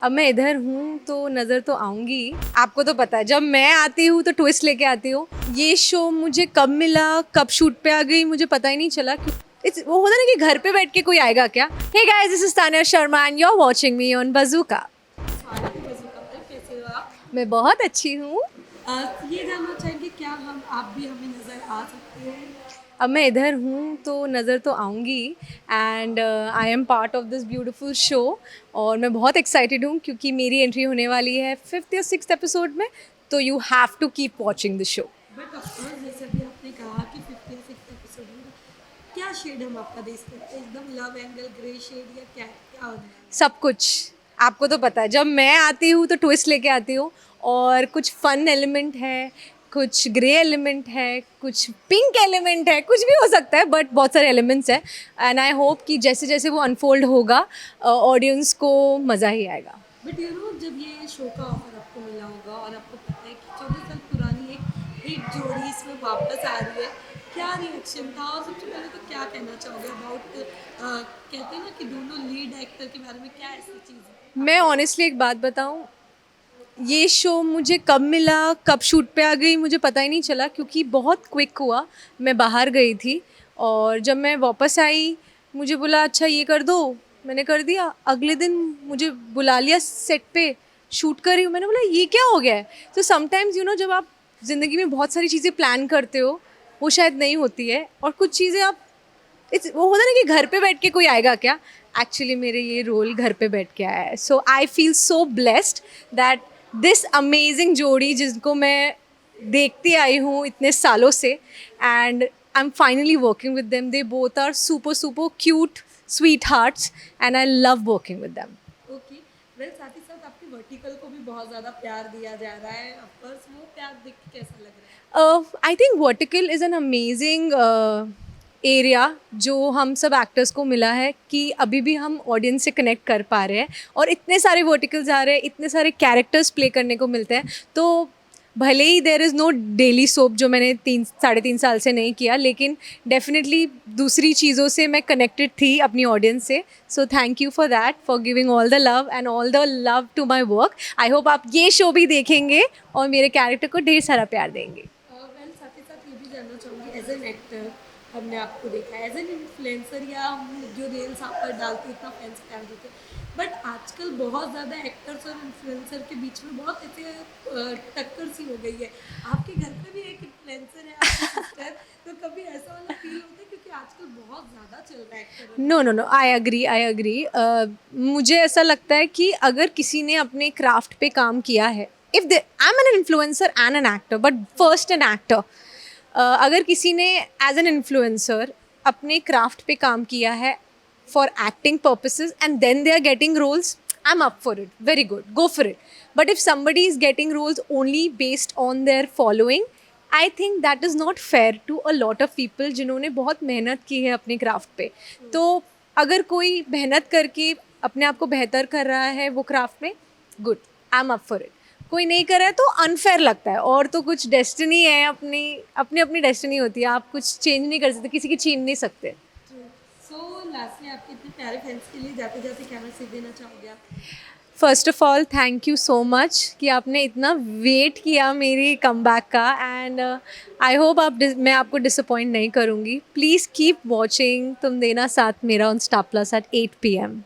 अब मैं इधर हूँ तो नज़र तो आऊँगी। आपको तो पता है जब मैं आती हूँ तो ट्विस्ट लेके आती हूँ। ये शो मुझे कब मिला, कब शूट पे आ गई मुझे पता ही नहीं चला। वो होता ना कि घर पे बैठ के कोई आएगा क्या। Hey guys, this is Tania Sharma and you are watching me on Bazooka. कैसे हो आप? मैं बहुत अच्छी हूँ। ये जानना चाहेंगे क्या आप भी हमें नज़र आ सकते हैं? अब मैं इधर हूँ तो नज़र तो आऊँगी and I am part of this beautiful show. और मैं बहुत एक्साइटेड हूँ क्योंकि मेरी एंट्री होने वाली है 5th या 6th एपिसोड में। तो you have to keep watching the show. But of course जैसे अभी आपने कहा कि 50 या 60 एपिसोड में क्या शेड हम आपका देख सकते हैं? एकदम लव एंगल ग्रे शेड या क्या क्या होने वाला है? सब कुछ। आपको तो पता है जब मैं आती हूँ तो ट्विस्ट लेके आती हूँ। और कुछ फन एलिमेंट है, कुछ ग्रे एलिमेंट है, कुछ पिंक एलिमेंट है, कुछ भी हो सकता है बट बहुत सारे एलिमेंट्स हैं। एंड आई होप कि जैसे जैसे वो अनफोल्ड होगा ऑडियंस को मज़ा ही आएगा। बट जब ये शो का ऑफर आपको मिला होगा और आपको पता है कि 14 साल पुरानी एक हिट जोड़ी इसमें वापस आ रही है, क्या रिएक्शन था? और सबसे पहले तो क्या कहना चाहोगे अबाउट कहते हैं ना कि दोनों लीड एक्टर के बारे में, क्या ऐसी चीज़ है? मैं ऑनेस्टली एक बात बताऊँ, ये शो मुझे कब मिला, कब शूट पे आ गई मुझे पता ही नहीं चला क्योंकि बहुत क्विक हुआ। मैं बाहर गई थी और जब मैं वापस आई मुझे बोला अच्छा ये कर दो। मैंने कर दिया। अगले दिन मुझे बुला लिया सेट पे, शूट कर रही हूँ। मैंने बोला ये क्या हो गया है। तो समटाइम्स जब आप ज़िंदगी में बहुत सारी चीज़ें प्लान करते हो वो शायद नहीं होती है और कुछ चीज़ें आप वो होता ना कि घर पे बैठ के कोई आएगा क्या। एक्चुअली मेरे ये रोल घर पे बैठ के आया है। So I feel so blessed that this amazing जोड़ी जिनको मैं देखती आई हूँ इतने सालों से and I am finally working with them. They both are super super cute sweethearts and I love working with them. Okay. Well साथ ही साथ आपके वर्टिकल को भी बहुत ज़्यादा प्यार दिया जा रहा है। ऑफकोर्स वो प्यार देख के कैसा लग रहा है? I think vertical is an amazing area जो हम सब एक्टर्स को मिला है कि अभी भी हम ऑडियंस से कनेक्ट कर पा रहे हैं और इतने सारे वर्टिकल्स आ रहे हैं, इतने सारे कैरेक्टर्स प्ले करने को मिलते हैं। तो भले ही there is no daily soap जो मैंने 3-3.5 साल से नहीं किया, लेकिन डेफिनेटली दूसरी चीज़ों से मैं कनेक्टेड थी अपनी ऑडियंस से। So thank you for that, for giving all the love and all the love to my work. I hope आप ये शो भी देखेंगे और मेरे कैरेक्टर को ढेर सारा प्यार देंगे। वेल साथ ही साथ ये भी जानना चाहूँगी, एज एन एक्टर हमने आपको देखा है, एज एन इन्फ्लुएंसर या हम जो रील्स आप पर डालते इतना फैंस प्यार देते, बट आजकल बहुत ज़्यादा एक्टर्स और इन्फ्लुएंसर के बीच में बहुत ऐसे टक्कर सी हो गई है। आपके घर पे भी एक इन्फ्लुएंसर है, आपकी सिस्टर, तो कभी ऐसा वाला फील होता है क्योंकि आजकल बहुत ज़्यादा चल रहा है actor? No no no, I agree. मुझे ऐसा लगता है कि अगर किसी ने अपने क्राफ्ट पे काम किया है, if they I am an influencer and an actor but first an actor. अगर किसी ने एज एन इन्फ्लुएंसर अपने क्राफ्ट पे काम किया है for acting purposes and then they are getting roles, I am up for it, very good, go for it. But if somebody is getting roles only based on their following, I think that is not fair to a lot of people जिन्होंने बहुत मेहनत की है अपने craft पे। तो अगर कोई मेहनत करके अपने आप को बेहतर कर रहा है वो क्राफ्ट में, good, I am up for it. कोई नहीं कर रहा है तो अनफेयर लगता है। और तो कुछ डेस्टिनी है, अपनी अपनी अपनी डेस्टिनी होती है, आप कुछ चेंज नहीं कर सकते, किसी की छीन नहीं सकते। सो लास्टली आपके इतने प्यारे फैंस के लिए जाते जाते क्या मैसेज देना चाहोगे आप? First of all thank you so much कि आपने इतना वेट किया मेरी कमबैक का एंड आई होप मैं आपको डिसअपॉइंट नहीं करूँगी। प्लीज़ कीप वॉचिंग तुम देना साथ मेरा on Star Plus at 8 PM।